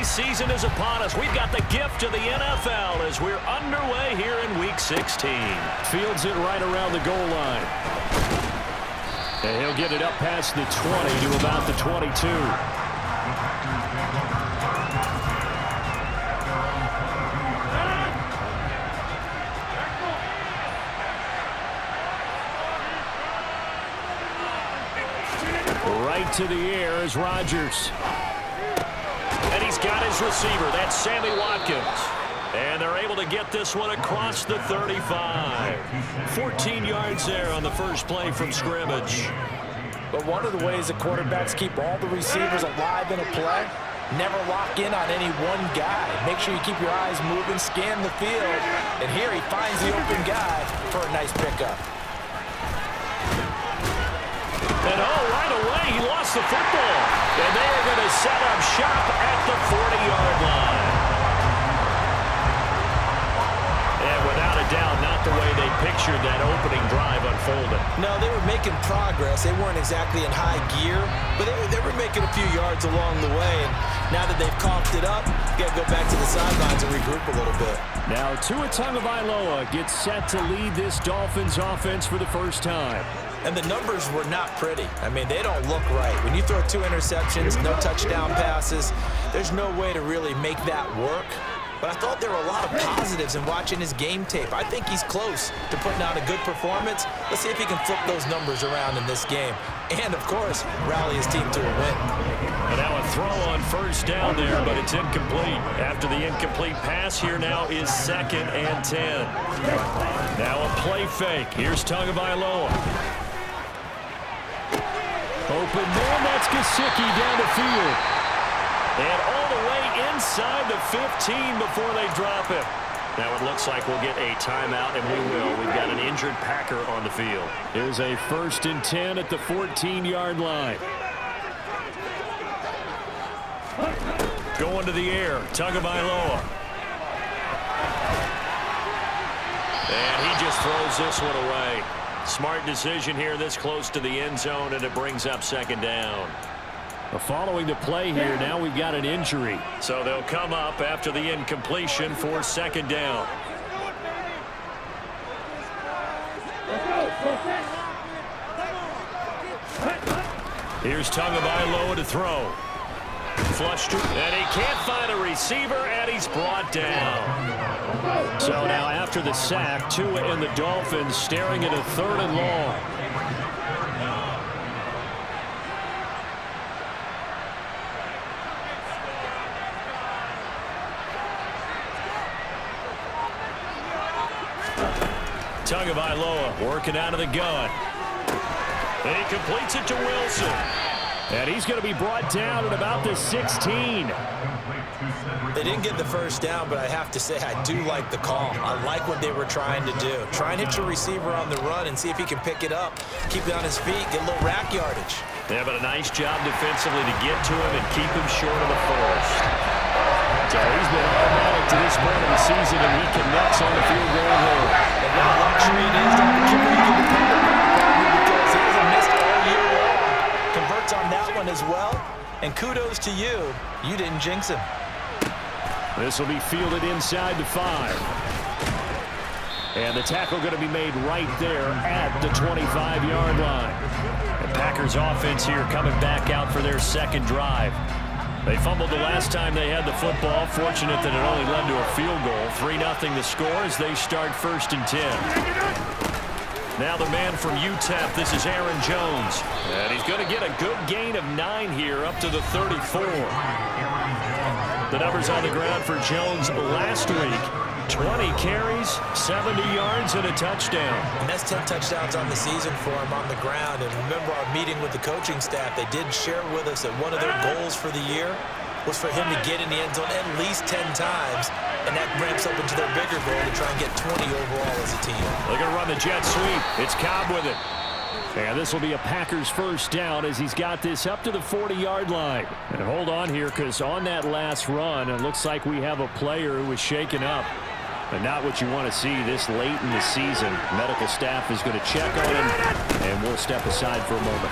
holiday season is upon us. We've got the gift of the NFL as we're underway here in Week 16. Fields it right around the goal line. And he'll get it up past the 20 to about the 22. Right to the air is Rodgers. And he's got his receiver. That's Sammy Watkins. And they're able to get this one across the 35. 14 yards there on the first play from scrimmage. But one of the ways the quarterbacks keep all the receivers alive in a play, never lock in on any one guy. Make sure you keep your eyes moving, scan the field. And here he finds the open guy for a nice pickup. And right away, he lost the football. And they are going to set up shop at the 40-yard line. And without a doubt, not the way they pictured that opening drive unfolding. No, they were making progress. They weren't exactly in high gear, but they were making a few yards along the way. And now that they've coughed it up, you got to go back to the sidelines and regroup a little bit. Now, Tua Tagovailoa gets set to lead this Dolphins offense for the first time. And the numbers were not pretty. I mean, they don't look right. When you throw 2 interceptions, no touchdown passes, there's no way to really make that work. But I thought there were a lot of positives in watching his game tape. I think he's close to putting out a good performance. Let's see if he can flip those numbers around in this game. And, of course, rally his team to a win. And now a throw on first down there, but it's incomplete. After the incomplete pass, here now is 2nd and 10. Now a play fake. Here's Tagovailoa. Open man, that's Gesicki down the field. And all the way inside the 15 before they drop him. Now it looks like we'll get a timeout, and we will. We've got an injured Packer on the field. Here's a 1st and 10 at the 14-yard line. Going to the air, Tagovailoa. And he just throws this one away. Smart decision here this close to the end zone, and it brings up 2nd down. Following the play here, now we've got an injury. So they'll come up after the incompletion for 2nd down. Here's Tagovailoa to throw. Flushed, and he can't find a receiver, and he's brought down. So now after the sack, Tua and the Dolphins staring at a 3rd and long. Tagovailoa working out of the gun. And he completes it to Wilson. And he's going to be brought down at about the 16. They didn't get the first down, but I have to say I do like the call. I like what they were trying to do. Try and hit your receiver on the run and see if he can pick it up. Keep it on his feet, get a little rack yardage. Yeah, but a nice job defensively to get to him and keep him short of the first. So he's been automatic to this point of the season, and he connects on the field goal hole. And what a luxury it is to have a kicker you can depend upon because he hasn't missed all year long. Converts on that one as well. And kudos to you. You didn't jinx him. This will be fielded inside the 5. And the tackle going to be made right there at the 25-yard line. The Packers offense here coming back out for their 2nd drive. They fumbled the last time they had the football. Fortunate that it only led to a field goal. 3-0 the score as they start 1st and 10. Now the man from UTEP, this is Aaron Jones. And he's going to get a good gain of 9 here up to the 34. The numbers on the ground for Jones last week. 20 carries, 70 yards, and a touchdown. And that's 10 touchdowns on the season for him on the ground. And remember our meeting with the coaching staff, they did share with us that one of their goals for the year was for him to get in the end zone at least 10 times. And that ramps up into their bigger goal to try and get 20 overall as a team. They're going to run the jet sweep. It's Cobb with it. And this will be a Packers 1st down as he's got this up to the 40-yard line. And hold on here, because on that last run, it looks like we have a player who was shaken up. But not what you want to see this late in the season. Medical staff is going to check on him, and we'll step aside for a moment.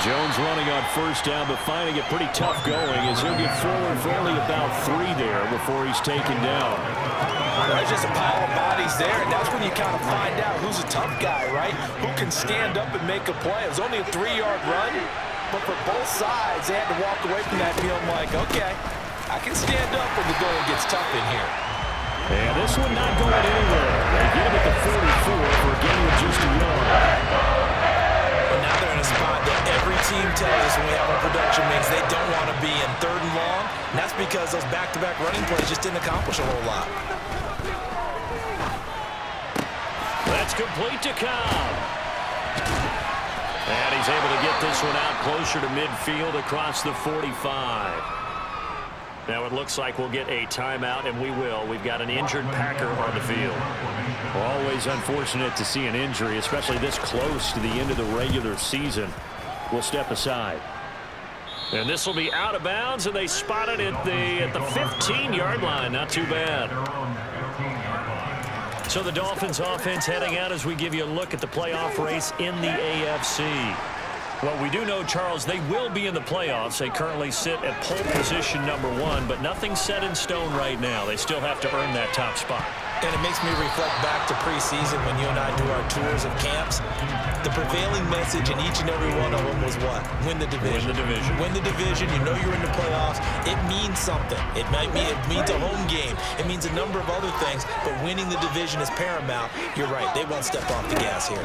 Jones running on first down, but finding it pretty tough going as he'll get forward for only about 3 there before he's taken down. There's just a pile of bodies there, and that's when you kind of find out who's a tough guy, right? Who can stand up and make a play. It was only a 3-yard run, but for both sides, they had to walk away from that feeling like, okay, I can stand up when the going gets tough in here. And this one not going anywhere. They get him at the 44 for a gain of just a yard. And now they're in a spot that every team tells us when we have our production meetings they don't want to be in 3rd and long, and that's because those back-to-back running plays just didn't accomplish a whole lot. That's complete to Cobb. And he's able to get this one out closer to midfield across the 45. Now it looks like we'll get a timeout, and we will. We've got an injured Packer on the field. Always unfortunate to see an injury, especially this close to the end of the regular season. We'll step aside. And this will be out of bounds, and they spot it at the 15-yard line. Not too bad. So the Dolphins offense heading out as we give you a look at the playoff race in the AFC. Well, we do know, Charles, they will be in the playoffs. They currently sit at pole position #1, but nothing's set in stone right now. They still have to earn that top spot. And it makes me reflect back to preseason when you and I do our tours of camps. The prevailing message in each and every one of them was what? Win the division. Win the division. Win the division. You know you're in the playoffs. It means something. It means a home game. It means a number of other things, but winning the division is paramount. You're right. They won't step off the gas here.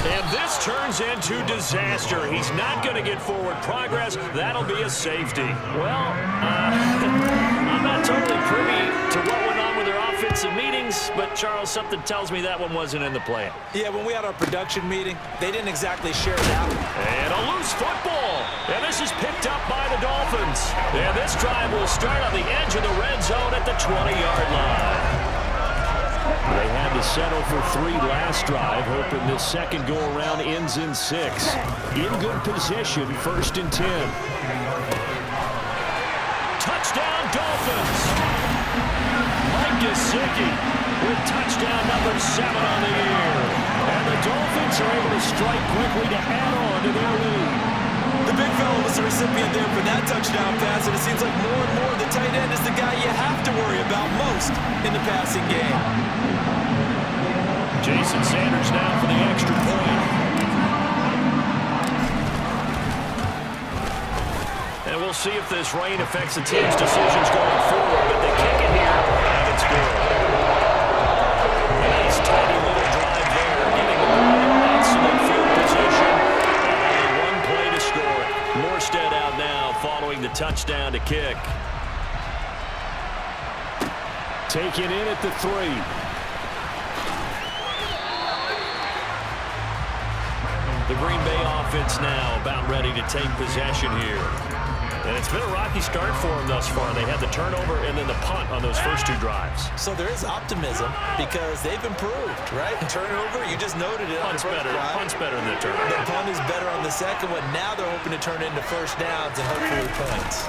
And this turns into disaster. He's not going to get forward progress. That'll be a safety. Well, I'm not totally privy to what went on with their offensive meetings, but, Charles, something tells me that one wasn't in the plan. Yeah, when we had our production meeting, they didn't exactly share it out. And a loose football. And this is picked up by the Dolphins. And this drive will start on the edge of the red zone at the 20-yard line. They had to settle for 3 last drive, hoping this second go-around ends in 6. In good position, 1st and 10. Touchdown, Dolphins! Mike Gesicki with touchdown number 7 on the year. And the Dolphins are able to strike quickly to add on to their lead. The big fella was the recipient there for that touchdown pass, and it seems like more and more the tight end is the guy you have to worry about most in the passing game. Jason Sanders now for the extra point. And we'll see if this rain affects the team's decisions going forward, but they kick it here, and it's good. A nice tiny little drive there, giving the ball excellent field position. And only 1 play to score it. Morstead out now following the touchdown to kick. Taken in at the 3. The Green Bay offense now about ready to take possession here. And it's been a rocky start for them thus far. They had the turnover and then the punt on those first 2 drives. So there is optimism because they've improved, right? Turnover, you just noted it. Punt's better. Punt's better than the turnover. The punt is better on the second one. Now they're hoping to turn it into first downs and hopefully points.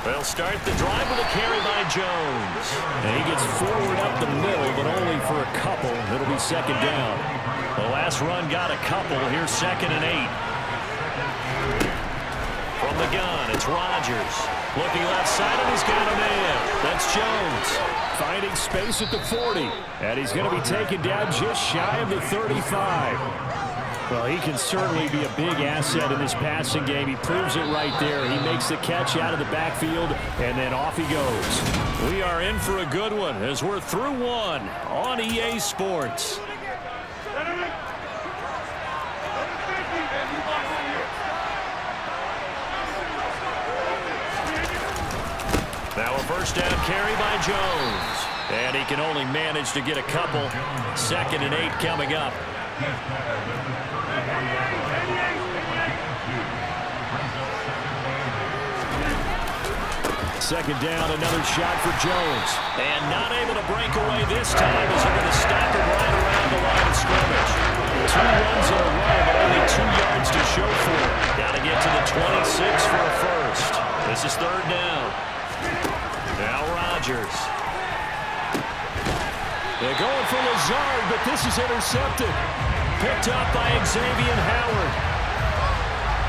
They'll start the drive with a carry by Jones. And he gets forward up the middle, but only for a couple. It'll be 2nd down. The last run got a couple. Here's 2nd and 8. From the gun, it's Rodgers. Looking left side, and he's got a man. That's Jones. Finding space at the 40. And he's going to be taken down just shy of the 35. Well, he can certainly be a big asset in this passing game. He proves it right there. He makes the catch out of the backfield, and then off he goes. We are in for a good one as we're through 1 on EA Sports. Now a first down carry by Jones. And he can only manage to get a couple. 2nd and 8 coming up. Second down, another shot for Jones. And not able to break away this time as they're going to stop him right around the line of scrimmage. 2 runs in a row, but only 2 yards to show for it. Got to get to the 26 for a first. This is 3rd down. Now Rodgers. They're going for Lazard, but this is intercepted. picked up by Xavier Howard.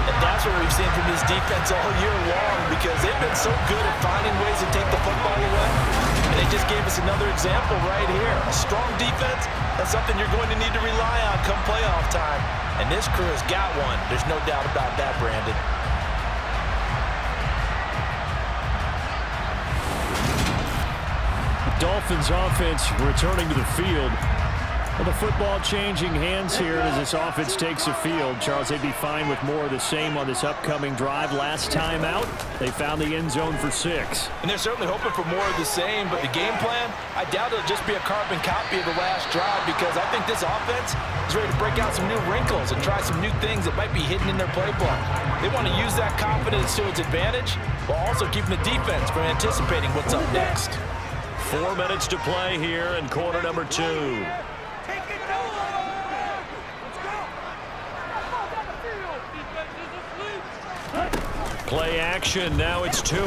And that's what we've seen from this defense all year long, because they've been so good at finding ways to take the football away. And they just gave us another example right here. A strong defense, that's something you're going to need to rely on come playoff time. And this crew has got one. There's no doubt about that, Brandon. Dolphins offense returning to the field. Well, the football changing hands here as this offense takes the field. Charles, they'd be fine with more of the same on this upcoming drive. Last time out, they found the end zone for 6. And they're certainly hoping for more of the same, but the game plan, I doubt it'll just be a carbon copy of the last drive, because I think this offense is ready to break out some new wrinkles and try some new things that might be hidden in their playbook. They want to use that confidence to its advantage while also keeping the defense from anticipating what's up next. 4 minutes to play here in quarter number 2. Play action. Now it's Tua.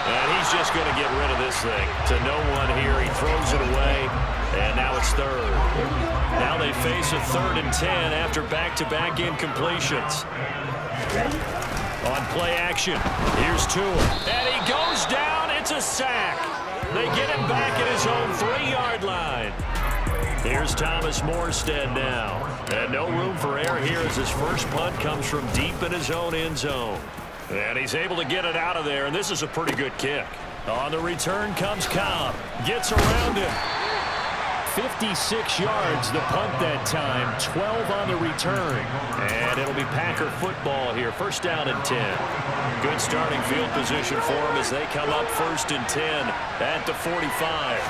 And he's just going to get rid of this thing. To no one here. He throws it away. And now it's 3rd. Now they face a 3rd and 10 after back-to-back incompletions. On play action, here's Tua. And he goes down. It's a sack. They get him back at his own 3-yard line. Here's Thomas Morstead now. And no room for error here as his first punt comes from deep in his own end zone. And he's able to get it out of there, and this is a pretty good kick. On the return comes Cobb. Gets around him. 56 yards the punt that time, 12 on the return. And it'll be Packer football here, 1st down and 10. Good starting field position for them as they come up 1st and 10 at the 45.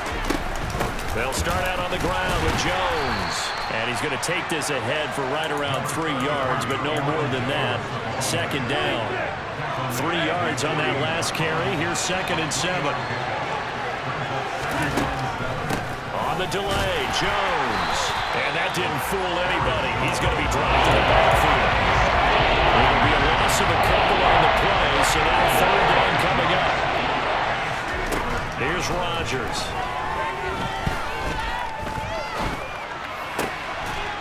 They'll start out on the ground with Jones. And he's going to take this ahead for right around 3 yards, but no more than that. 2nd down. 3 yards on that last carry. Here's 2nd and 7. On the delay, Jones. And that didn't fool anybody. He's going to be dropped to the backfield. It'll be a loss of a couple on the play, so now 3rd down coming up. Here's Rodgers.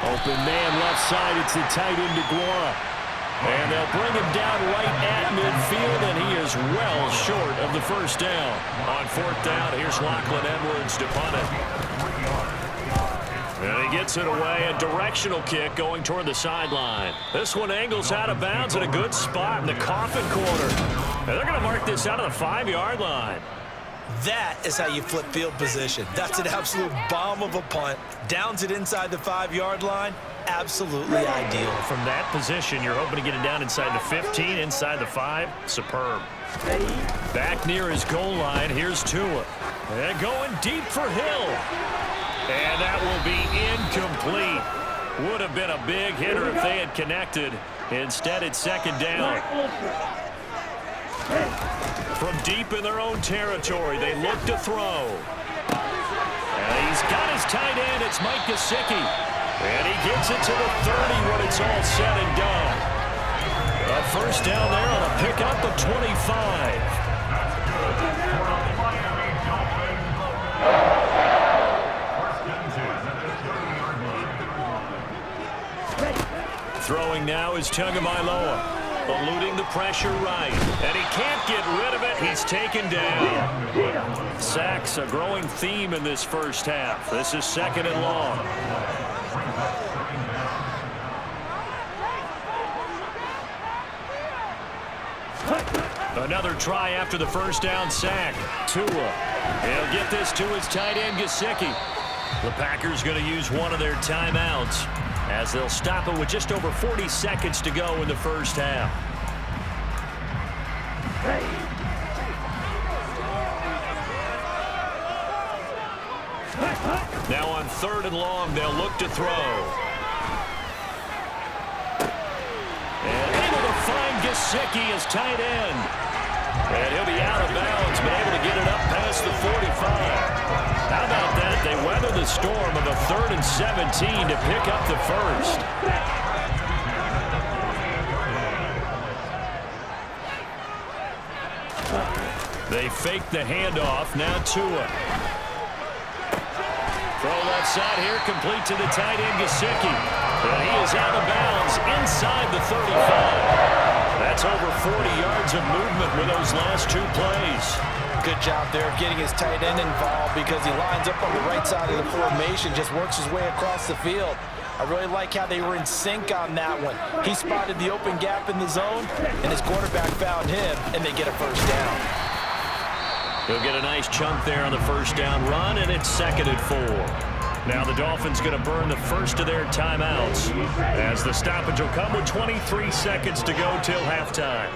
Open man left side. It's the tight end DeGuara. And they'll bring him down right at midfield, and he is well short of the 1st down. On 4th down, here's Lachlan Edwards to punt it. And he gets it away. A directional kick going toward the sideline. This one angles out of bounds in a good spot in the coffin corner. And they're going to mark this out of the 5-yard line. That is how you flip field position. That's an absolute bomb of a punt. Downs it inside the 5-yard line. Absolutely ideal. From that position, you're hoping to get it down inside the 15, inside the 5. Superb. Back near his goal line, here's Tua. And going deep for Hill. And that will be incomplete. Would have been a big hitter if they had connected. Instead, it's 2nd down. From deep in their own territory, they look to throw. And he's got his tight end. It's Mike Gesicki. And he gets it to the 30 when it's all said and done. A 1st down there on a pickup of 25. Throwing now is Tagovailoa. Eluding the pressure right. And he can't get rid of it. He's taken down. Sacks, a growing theme in this 1st half. This is 2nd and long. Another try after the 1st down sack. Tua. He'll get this to his tight end, Gesicki. The Packers going to use one of their timeouts as they'll stop it with just over 40 seconds to go in the 1st half. Now on 3rd and long, they'll look to throw. And able to find Gesicki as tight end. And he'll be out of bounds, but able to get it up past the 45. How about that? They weather the storm of a 3rd and 17 to pick up the 1st. They fake the handoff. Now Tua. Throw left side here, complete to the tight end, Gesicki. And he is out of bounds inside the 35. That's over 40 yards of movement with those last two plays. Good job there getting his tight end involved because he lines up on the right side of the formation, just works his way across the field. I really like how they were in sync on that one. He spotted the open gap in the zone, and his quarterback found him, and they get a first down. He'll get a nice chunk there on the first down run, and it's 2nd and 4. Now the Dolphins going to burn the first of their timeouts as the stoppage will come with 23 seconds to go till halftime.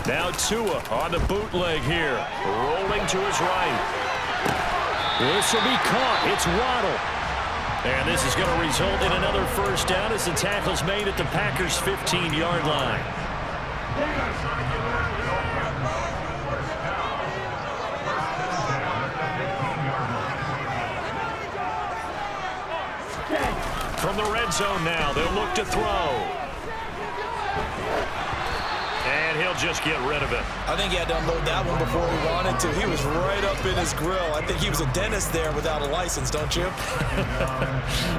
Now Tua on the bootleg here, rolling to his right. This will be caught. It's Waddle. And this is going to result in another first down as the tackle's made at the Packers' 15-yard line. From the red zone now, they'll look to throw. And he'll just get rid of it. I think he had to unload that one before he wanted to. He was right up in his grill. I think he was a dentist there without a license, don't you?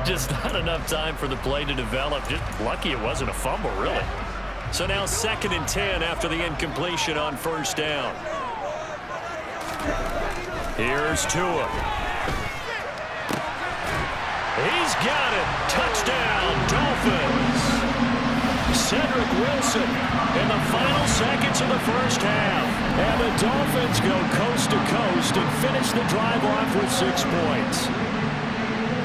Just not enough time for the play to develop. Just lucky it wasn't a fumble, really. So now 2nd and 10 after the incompletion on first down. Here's Tua. He's got it. Touchdown, Dolphins. Cedric Wilson in the final seconds of the first half. And the Dolphins go coast to coast and finish the drive off with 6 points.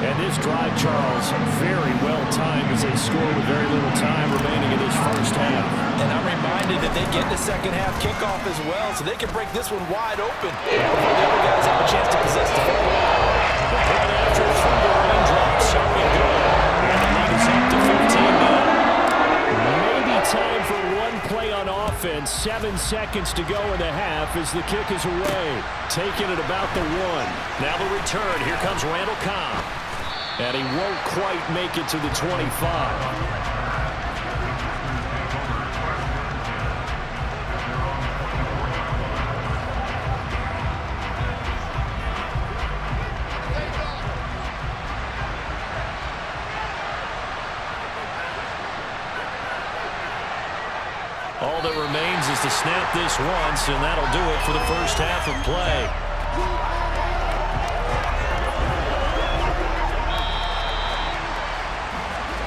And this drive, Charles, very well timed as they score with very little time remaining in this first half. And I'm reminded that they get the second half kickoff as well, so they can break this one wide open before the other guys have a chance to possess the football. The point after through the raindrops, up and good. And the lead is up to 15 now. Maybe time for one play on offense. 7 seconds to go in the half as the kick is away. Taking it about the 1. Now the return. Here comes Randall Cobb. And he won't quite make it to the 25. All that remains is to snap this once, and that'll do it for the first half of play.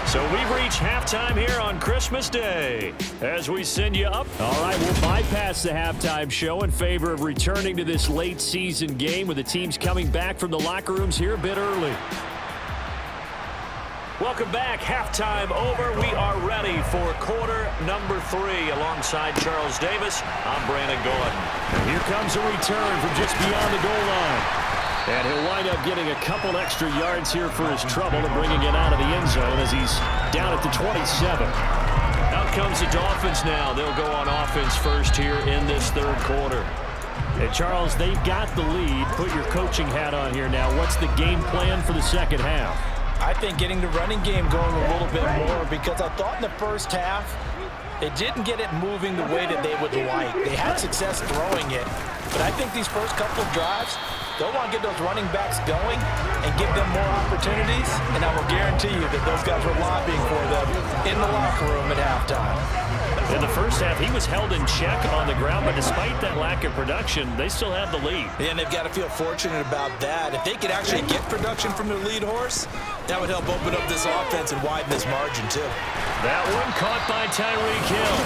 So we've reached halftime here on Christmas Day as we send you up. All right, we'll bypass the halftime show in favor of returning to this late season game with the teams coming back from the locker rooms here a bit early. Welcome back. Halftime over. We are ready for quarter number 3 alongside Charles Davis. I'm Brandon Gordon. Here comes a return from just beyond the goal line. And he'll wind up getting a couple extra yards here for his trouble and bringing it out of the end zone as he's down at the 27. Out comes the Dolphins now. They'll go on offense first here in this third quarter. And Charles, they've got the lead. Put your coaching hat on here now. What's the game plan for the second half? I think getting the running game going a little bit more because I thought in the first half they didn't get it moving the way that they would like. They had success throwing it, but I think these first couple of drives, they'll want to get those running backs going and give them more opportunities, and I will guarantee you that those guys were lobbying for them in the locker room at halftime. In the first half, he was held in check on the ground, but despite that lack of production, they still have the lead. And they've got to feel fortunate about that. If they could actually get production from their lead horse, that would help open up this offense and widen this margin, too. That one caught by Tyreek Hill.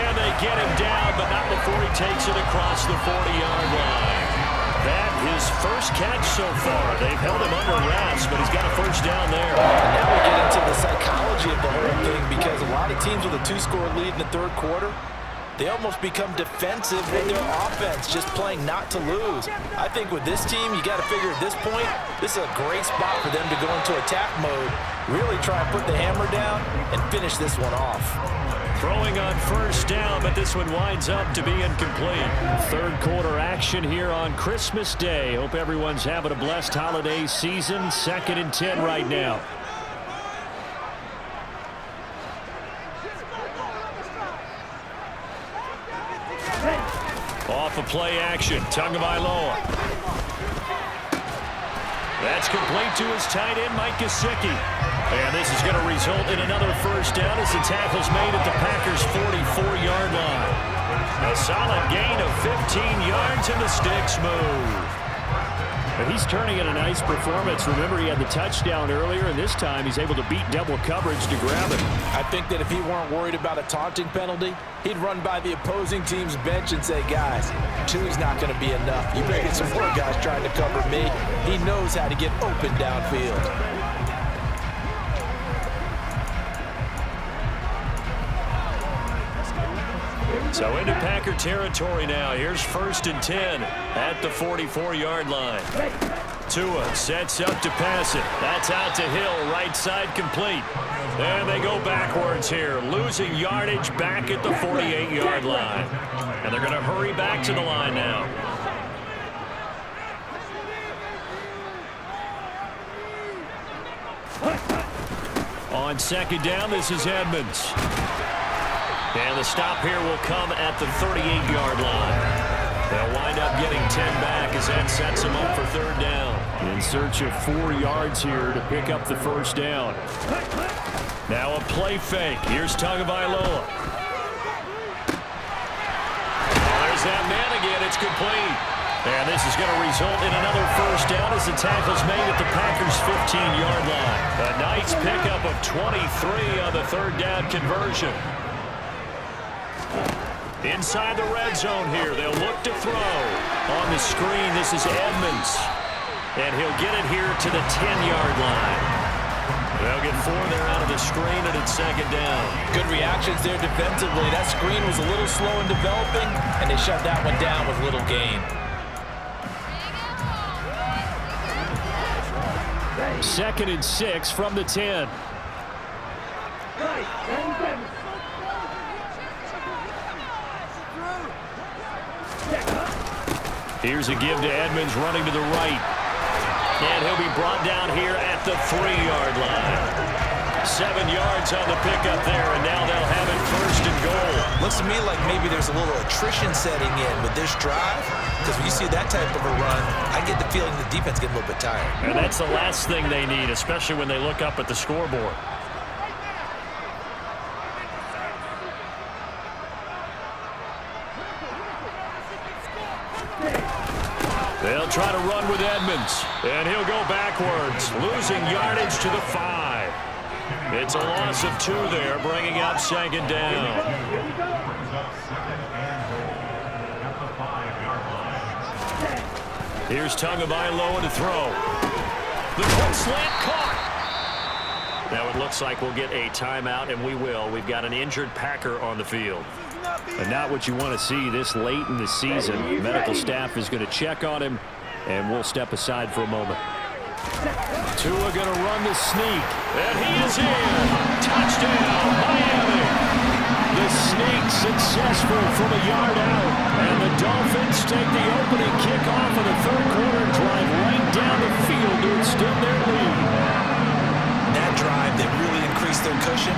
And they get him down, but not before he takes it across the 40-yard line. That his first catch so far. They've held him under wraps, but he's got a first down there. And now we get into the psychology of the whole thing because a lot of teams with a 2-score lead in the third quarter, they almost become defensive with their offense, just playing not to lose. I think with this team, you got to figure at this point, this is a great spot for them to go into attack mode, really try and put the hammer down and finish this one off. Throwing on first down, but this one winds up to be incomplete. Third quarter action here on Christmas Day. Hope everyone's having a blessed holiday season. 2nd and 10 right now. Off a play action. Tagovailoa. That's complete to his tight end, Mike Gesicki. And this is going to result in another first down as the tackle's made at the Packers' 44-yard line. A solid gain of 15 yards and the sticks move. But he's turning in a nice performance. Remember, he had the touchdown earlier, and this time he's able to beat double coverage to grab it. I think that if he weren't worried about a taunting penalty, he'd run by the opposing team's bench and say, guys, two's not going to be enough. You better get some more guys trying to cover me. He knows how to get open downfield. So into Packer territory now. Here's 1st and 10 at the 44-yard line. Tua sets up to pass it. That's out to Hill, right side complete. And they go backwards here, losing yardage back at the 48-yard line. And they're going to hurry back to the line now. On 2nd down, this is Edmonds. And the stop here will come at the 38-yard line. They'll wind up getting 10 back as that sets them up for 3rd down. In search of 4 yards here to pick up the first down. Now a play fake. Here's Tagovailoa. There's that man again. It's complete. And this is going to result in another first down as the tackle's made at the Packers' 15-yard line. A nice pickup of 23 on the 3rd down conversion. Inside the red zone here. They'll look to throw. On the screen, this is Edmonds. And he'll get it here to the 10-yard line. They'll get 4 there out of the screen, and it's 2nd down. Good reactions there defensively. That screen was a little slow in developing, and they shut that one down with little gain. 2nd and 6 from the 10. Here's a give to Edmonds running to the right. And he'll be brought down here at the 3-yard line. 7 yards on the pickup there, and now they'll have it 1st and goal. Looks to me like maybe there's a little attrition setting in with this drive, because when you see that type of a run, I get the feeling the defense gets a little bit tired. And that's the last thing they need, especially when they look up at the scoreboard. They'll try to run with Edmonds, and he'll go backwards, losing yardage to the 5. It's a loss of 2 there, bringing up 2nd down. Here's Tagovailoa to throw. The quick slant caught. Now it looks like we'll get a timeout, and we will. We've got an injured Packer on the field. And not what you want to see this late in the season. Medical staff is going to check on him, and we'll step aside for a moment. Tua going to run the sneak, and he is in. Touchdown, Miami. The sneak successful from a yard out. And the Dolphins take the opening kickoff of the 3rd quarter and drive right down the field to extend their lead. That drive that really increased their cushion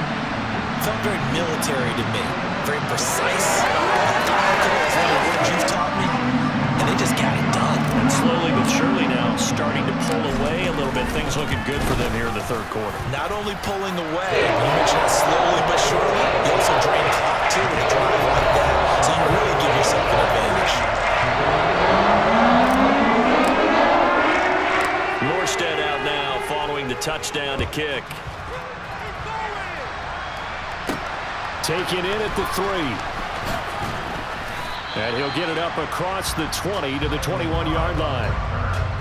felt very military to me. Very precise. Methodical is one of the words you've taught me. And they just got it done. And slowly but surely now starting to pull away a little bit. Things looking good for them here in the 3rd quarter. Not only pulling away, you mentioned that slowly but surely, you also drain clock too with a drive like that. So you really give yourself an advantage. Morstead out now following the touchdown to kick. Taken in at the 3. And he'll get it up across the 20 to the 21-yard line.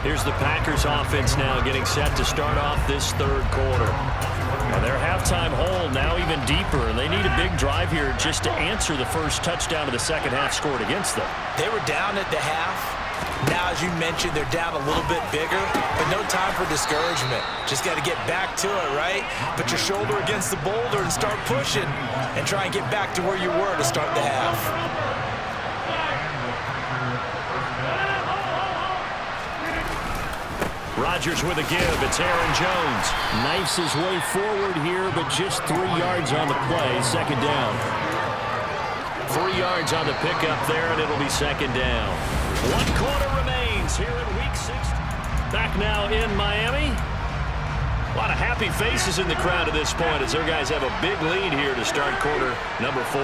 Here's the Packers offense now getting set to start off this 3rd quarter. And their halftime hole now even deeper, and they need a big drive here just to answer the first touchdown of the 2nd half scored against them. They were down at the half. Now, as you mentioned, they're down a little bit bigger, but no time for discouragement. Just got to get back to it, right? Put your shoulder against the boulder and start pushing and try and get back to where you were to start the half. Rodgers with a give. It's Aaron Jones. Knifes his way forward here, but just 3 yards on the play. 2nd down. 3 yards on the pickup there, and it'll be second down. 1 quarter remains here in Week 6. Back now in Miami. A lot of happy faces in the crowd at this point as their guys have a big lead here to start quarter number 4.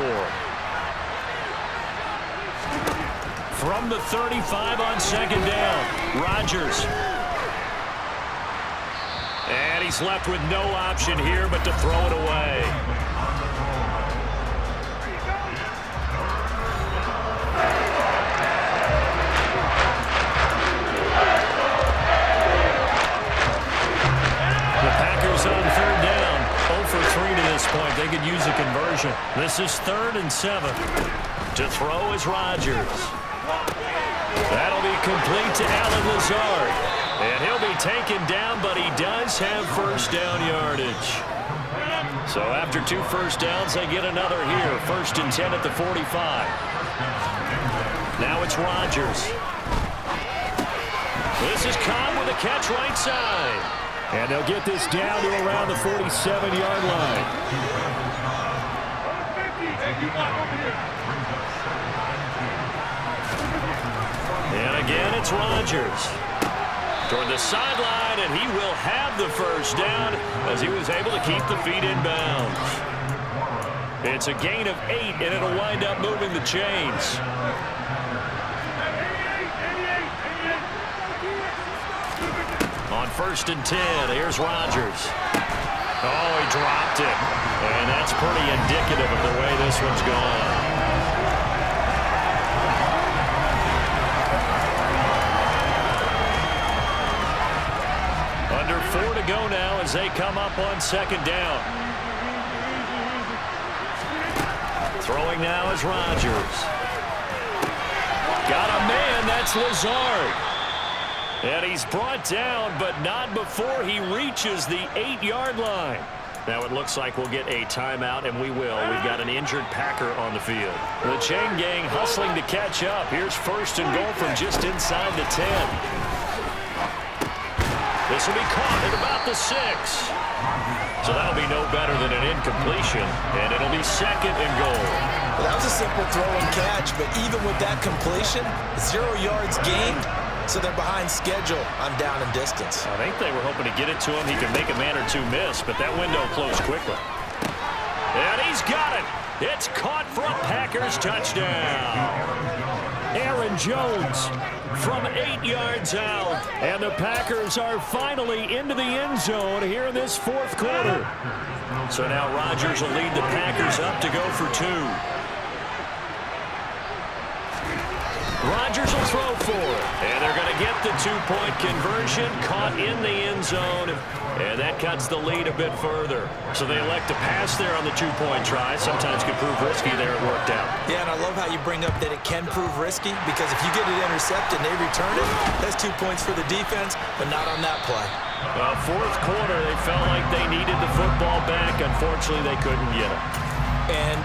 From the 35 on second down, Rodgers. And he's left with no option here but to throw it away. The Packers on third down, 0 for 3 to this point. They could use a conversion. This is 3rd and 7. To throw is Rodgers. That'll be complete to Allen Lazard. And he'll be taken down, but he does have first down yardage. So after 2 first downs, they get another here. 1st and 10 at the 45. Now it's Rodgers. This is Cobb with a catch right side. And they'll get this down to around the 47-yard line. And again, it's Rodgers. Toward the sideline, and he will have the first down as he was able to keep the feet in bounds. It's a gain of 8, and it'll wind up moving the chains. On 1st and 10, here's Rodgers. Oh, he dropped it. And that's pretty indicative of the way this one's gone. Under 4 to go now as they come up on second down. Throwing now is Rodgers. Got a man, that's Lazard. And he's brought down, but not before he reaches the 8-yard line. Now it looks like we'll get a timeout, and we will. We've got an injured Packer on the field. The chain gang hustling to catch up. Here's 1st and goal from just inside the 10. This will be caught at about the 6. So that'll be no better than an incompletion, and it'll be 2nd and goal. Well, that was a simple throw and catch, but even with that completion, 0 yards gained, so they're behind schedule on down and distance. I think they were hoping to get it to him. He could make a man or 2 miss, but that window closed quickly. And he's got it. It's caught for a Packers touchdown. Aaron Jones from 8 yards out. And the Packers are finally into the end zone here in this 4th quarter. So now Rodgers will lead the Packers up to go for 2. Rodgers will throw for it. And they're going to get the 2-point conversion, caught in the end zone. And that cuts the lead a bit further. So they elect to pass there on the 2-point try. Sometimes can prove risky there. It worked out. Yeah, and I love how you bring up that it can prove risky, because if you get it intercepted and they return it, that's 2 points for the defense, but not on that play. 4th quarter, they felt like they needed the football back. Unfortunately, they couldn't get it. And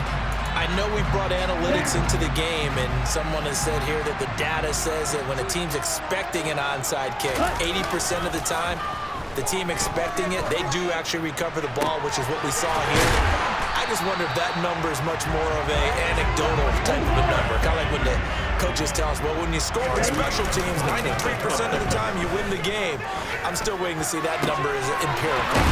I know we brought analytics into the game, and someone has said here that the data says that when a team's expecting an onside kick, 80% of the time, the team expecting it, they do actually recover the ball, which is what we saw here. I just wonder if that number is much more of a anecdotal type of a number. Kind of like when the coaches tell us, well, when you score in special teams, 93% of the time you win the game. I'm still waiting to see that number is empirical.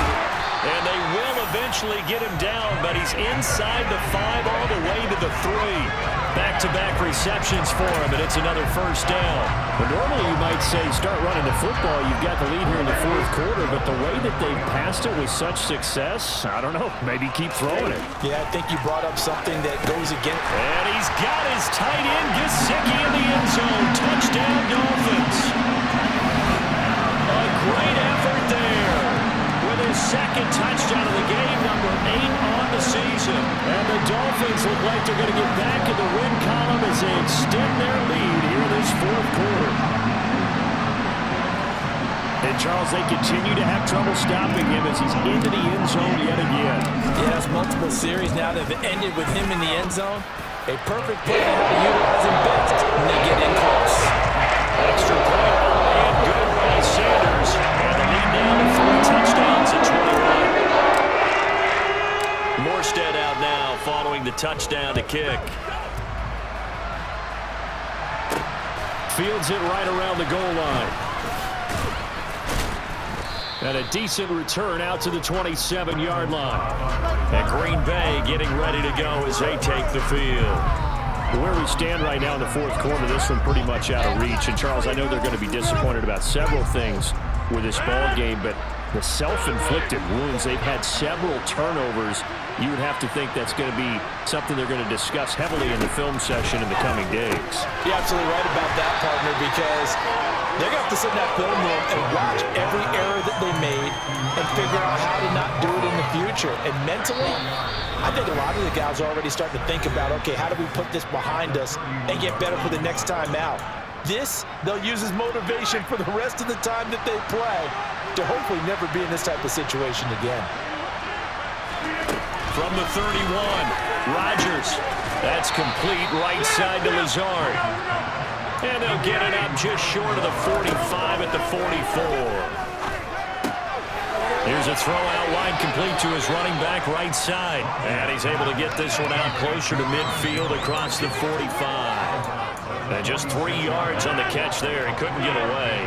And they will eventually get him down, but he's inside the 5 all the way to the 3. Back-to-back receptions for him, and it's another first down. But normally you might say start running the football. You've got the lead here in the 4th quarter, but the way that they've passed it with such success, I don't know, maybe keep throwing it. Yeah, I think you brought up something that goes against. And he's got his tight end, Gesicki, in the end zone. Touchdown, Dolphins. A great effort there. With his 2nd touchdown of the game, number 8 on the season. And the Dolphins look like they're going to get back in the win column as they extend their lead here in this 4th quarter. And, Charles, they continue to have trouble stopping him as he's into the end zone yet again. Yes, multiple series now that have ended with him in the end zone. A perfect play to how to utilize him best when they get in close. Extra point and good by Sanders. And the lead now to 3 touchdowns at 21. Morstead out now following the touchdown to kick. fields it right around the goal line. And a decent return out to the 27-yard line. And Green Bay getting ready to go as they take the field. Where we stand right now in the fourth quarter, this one pretty much out of reach. And, Charles, I know they're going to be disappointed about several things with this ball game, but the self-inflicted wounds, they've had several turnovers. You would have to think that's going to be something they're going to discuss heavily in the film session in the coming days. You're absolutely right about that, partner, because they're going to have to sit in that film room and watch every error that they made and figure out how to not do it in the future. And mentally, I think a lot of the guys are already starting to think about, okay, how do we put this behind us and get better for the next time out? This, they'll use as motivation for the rest of the time that they play to hopefully never be in this type of situation again. From the 31, Rodgers. That's complete right side to Lazard. And they'll get it up just short of the 45 at the 44. Here's a throw out wide, complete to his running back right side. And he's able to get this one out closer to midfield across the 45. And just 3 yards on the catch there. He couldn't get away.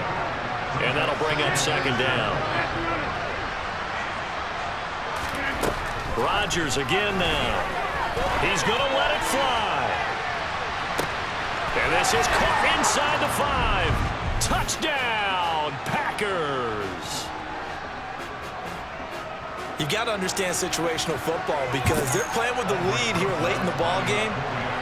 And that'll bring up second down. Rodgers again now. He's going to let it fly. And this is caught inside the 5. Touchdown, Packers. You got to understand situational football because they're playing with the lead here late in the ball game.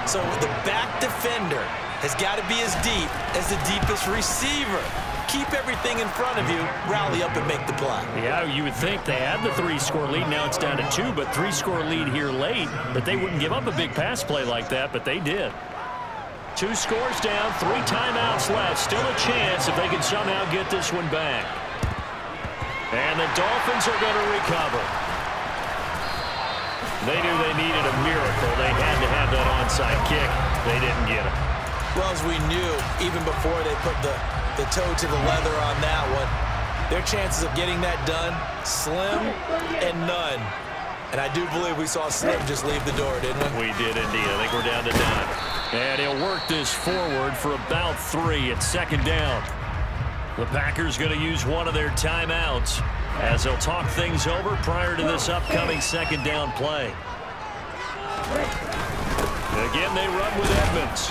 So the back defender has got to be as deep as the deepest receiver. Keep everything in front of you, rally up and make the play. Yeah, you would think they had the 3-score lead. Now it's down to 2, but 3-score lead here late. But they wouldn't give up a big pass play like that, but they did. 2 scores down, 3 timeouts left. Still a chance if they can somehow get this one back. And the Dolphins are going to recover. They knew they needed a miracle. They had to have that onside kick. They didn't get it. Well, as we knew, even before they put the toe to the leather on that one, their chances of getting that done, slim and none. And I do believe we saw Slim just leave the door, didn't we? We did indeed. I think we're down to 9. And he'll work this forward for about 3 at second down. The Packers going to use one of their timeouts as they'll talk things over prior to this upcoming second down play. Again, they run with Edmonds.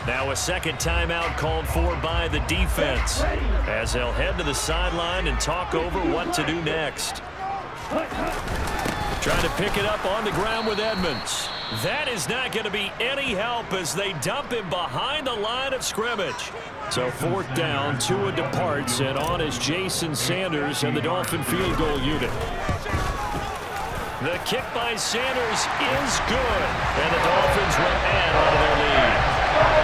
Now a second timeout called for by the defense as they'll head to the sideline and talk over what to do next. Trying to pick it up on the ground with Edmonds. That is not going to be any help as they dump him behind the line of scrimmage. So fourth down, Tua departs, and on is Jason Sanders and the Dolphin field goal unit. The kick by Sanders is good, and the Dolphins will add on to their lead.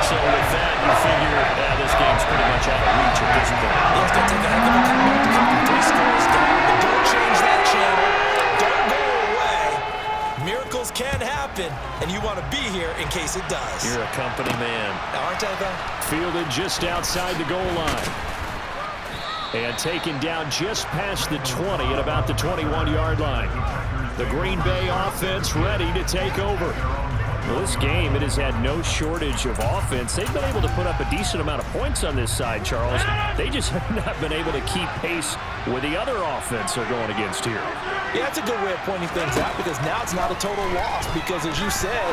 So with that, you figure this game's pretty much out of reach at this point. You have to take a heck of a comeback to come from 3 scores down, but don't change that channel. Don't go away. Miracles can happen, and you want to be here in case it does. You're a company man. Aren't I, though? Fielded just outside the goal line. And taken down just past the 20 at about the 21-yard line. The Green Bay offense ready to take over. Well, this game, it has had no shortage of offense. They've been able to put up a decent amount of points on this side, Charles. They just have not been able to keep pace with the other offense they're going against here. Yeah, that's a good way of pointing things out because now it's not a total loss because, as you said,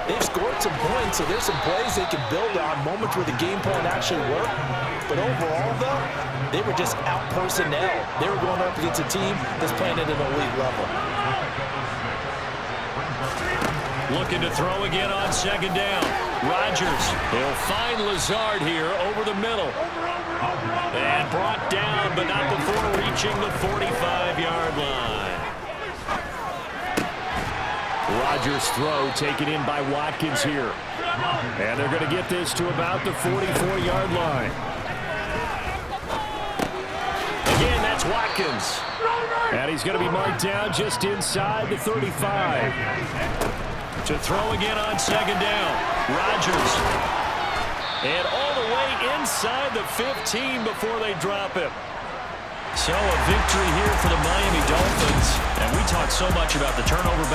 they've scored some points, so there's some plays they can build on, moments where the game plan actually worked. But overall, though, they were just out-personnel. They were going up against a team that's playing at an elite level. Looking to throw again on second down. Rodgers, he'll find Lazard here over the middle. And brought down, but not before reaching the 45-yard line. Rodgers' throw taken in by Watkins here. And they're going to get this to about the 44-yard line. Again, that's Watkins. And he's going to be marked down just inside the 35. To throw again on second down. Rodgers. And all the way inside the 15 before they drop him. So a victory here for the Miami Dolphins. And we talked so much about the turnover